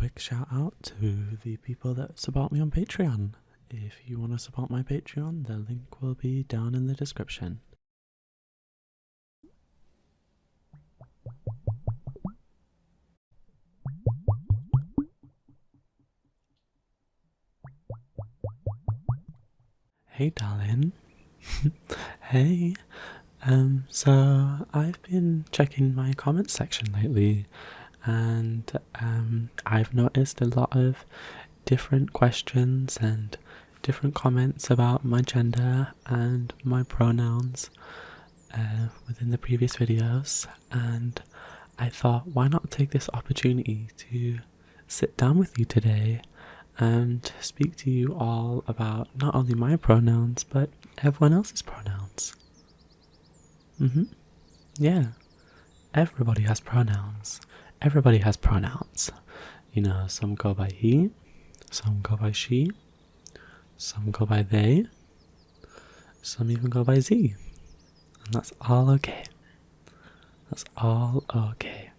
quick shout out to the people that support me on Patreon. If you want to support my Patreon, the link will be down in the description. Hey darling. Hey. So I've been checking my comments section lately, and I've noticed a lot of different questions and different comments about my gender and my pronouns within the previous videos, and I thought, why not take this opportunity to sit down with you today and speak to you all about not only my pronouns but everyone else's pronouns. Yeah, everybody has pronouns. Everybody has pronouns. You know, some go by he, some go by she, some go by they, some even go by z. And that's all okay. That's all okay.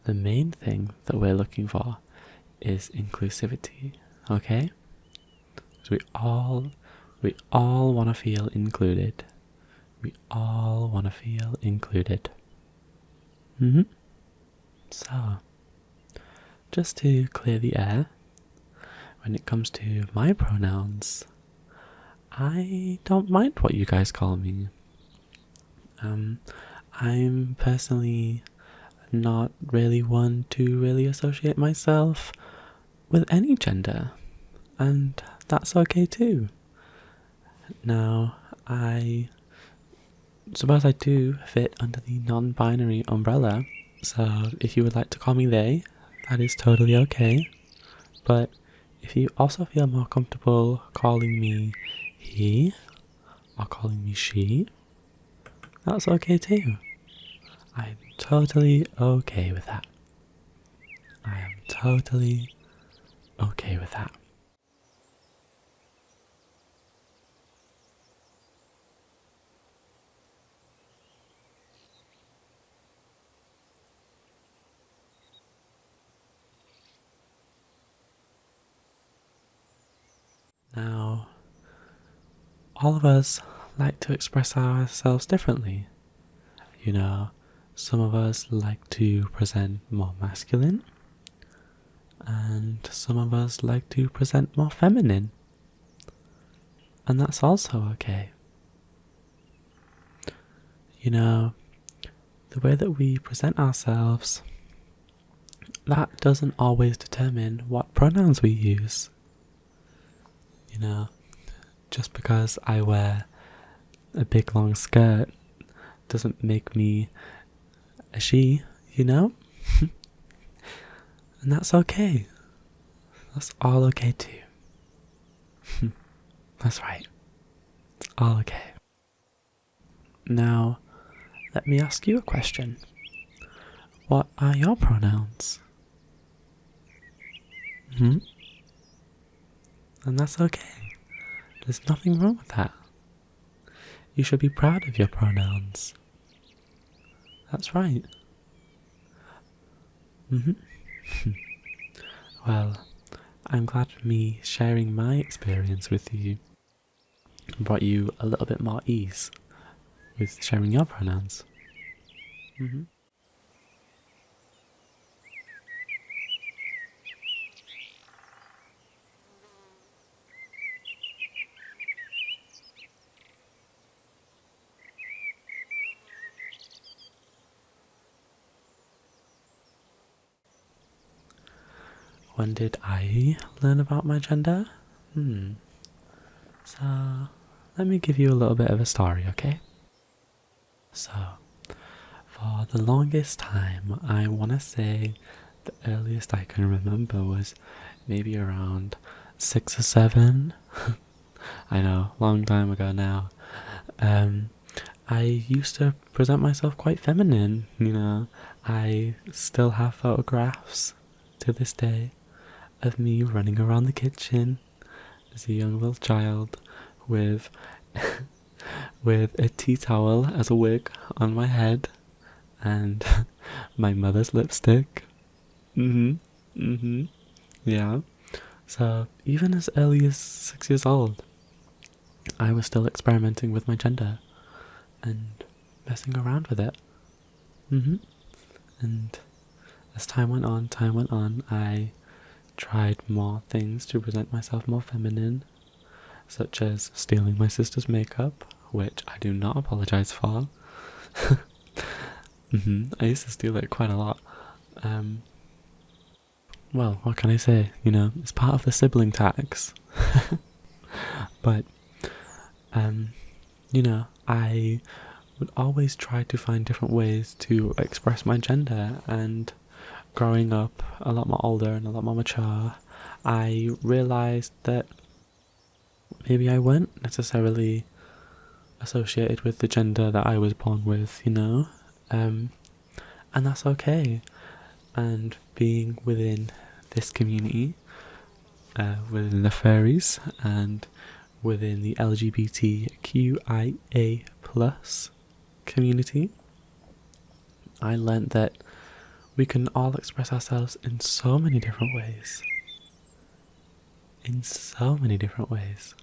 The main thing that we're looking for is inclusivity, okay? So we all want to feel included. We all want to feel included. So, just to clear the air, when it comes to my pronouns, I don't mind what you guys call me. I'm personally not really one to really associate myself with any gender, and that's okay too. Now, I suppose I do fit under the non-binary umbrella, so if you would like to call me they, that is totally okay. But if you also feel more comfortable calling me he or calling me she, that's okay too. I'm totally okay with that. I am totally okay with that. Now, all of us like to express ourselves differently. You know, some of us like to present more masculine, and some of us like to present more feminine. And that's also okay. You know, the way that we present ourselves, that doesn't always determine what pronouns we use. You know, just because I wear a big long skirt doesn't make me a she, you know? And that's okay. That's all okay too. That's right. It's all okay. Now, let me ask you a question. What are your pronouns? And that's okay. There's nothing wrong with that. You should be proud of your pronouns. That's right. Well, I'm glad me sharing my experience with you brought you a little bit more ease with sharing your pronouns. When did I learn about my gender? So, let me give you a little bit of a story, okay? So, for the longest time, I want to say the earliest I can remember was maybe around 6 or 7. I know, long time ago now. I used to present myself quite feminine, you know. I still have photographs to this day of me running around the kitchen as a young little child with with a tea towel as a wig on my head and my mother's lipstick. Yeah. So even as early as 6 years old, I was still experimenting with my gender and messing around with it. And as time went on, I tried more things to present myself more feminine, such as stealing my sister's makeup, which I do not apologize for. I used to steal it quite a lot. Well, what can I say? You know, it's part of the sibling tax. But, you know, I would always try to find different ways to express my gender, and growing up a lot more older and a lot more mature, I realized that maybe I weren't necessarily associated with the gender that I was born with, you know? And that's okay. And being within this community, within the furries, and within the LGBTQIA plus community, I learned that we can all express ourselves in so many different ways. In so many different ways.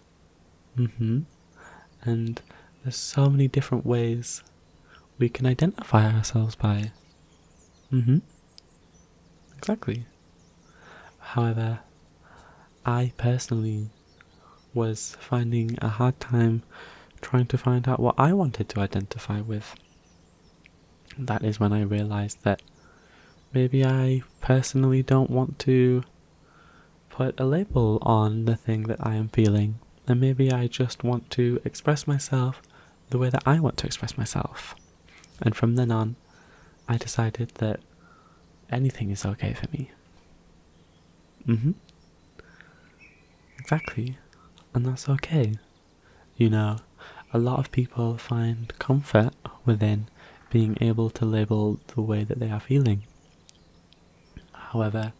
And there's so many different ways we can identify ourselves by. Exactly. However, I personally was finding a hard time trying to find out what I wanted to identify with. That is when I realized that maybe I personally don't want to put a label on the thing that I am feeling, and maybe I just want to express myself the way that I want to express myself. And from then on, I decided that anything is okay for me. Exactly. And that's okay. You know, a lot of people find comfort within being able to label the way that they are feeling. However,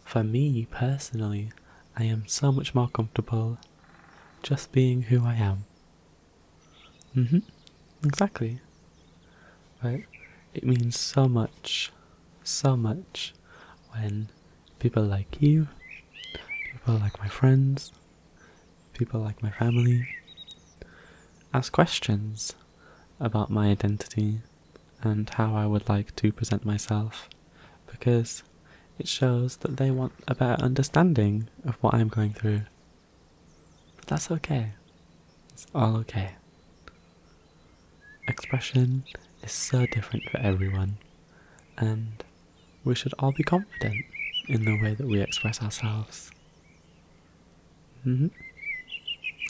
for me personally, I am so much more comfortable just being who I am. Exactly. Right? It means so much when people like you, people like my friends, people like my family ask questions about my identity and how I would like to present myself, because it shows that they want a better understanding of what I'm going through. But that's okay. It's all okay. Expression is so different for everyone, and we should all be confident in the way that we express ourselves.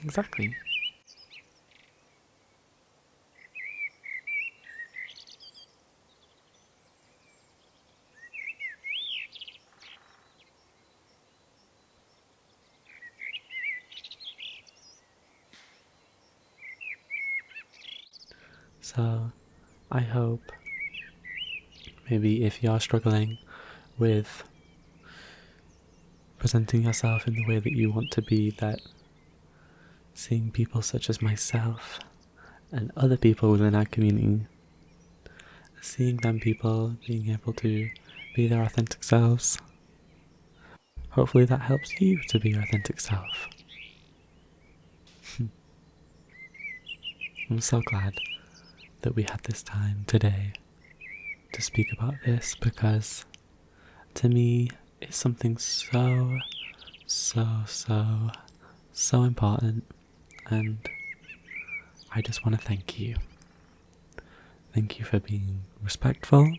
Exactly. So, I hope maybe if you're struggling with presenting yourself in the way that you want to be, that seeing people such as myself and other people within our community, seeing them people being able to be their authentic selves, hopefully that helps you to be your authentic self. I'm so glad that we had this time today to speak about this, because to me it's something so important, and I just want to thank you. Thank you for being respectful.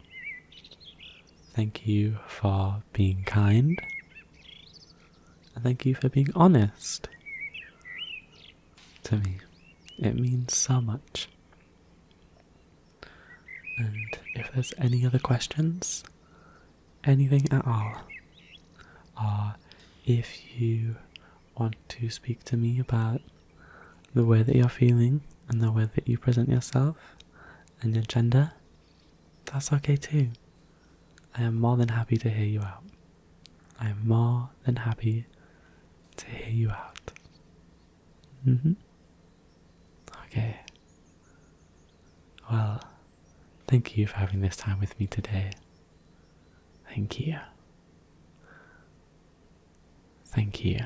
Thank you for being kind. And thank you for being honest. To me, it means so much. And if there's any other questions, anything at all, or if you want to speak to me about the way that you're feeling and the way that you present yourself and your gender, that's okay too. I am more than happy to hear you out. I'm more than happy to hear you out. Okay. Well, thank you for having this time with me today. Thank you. Thank you.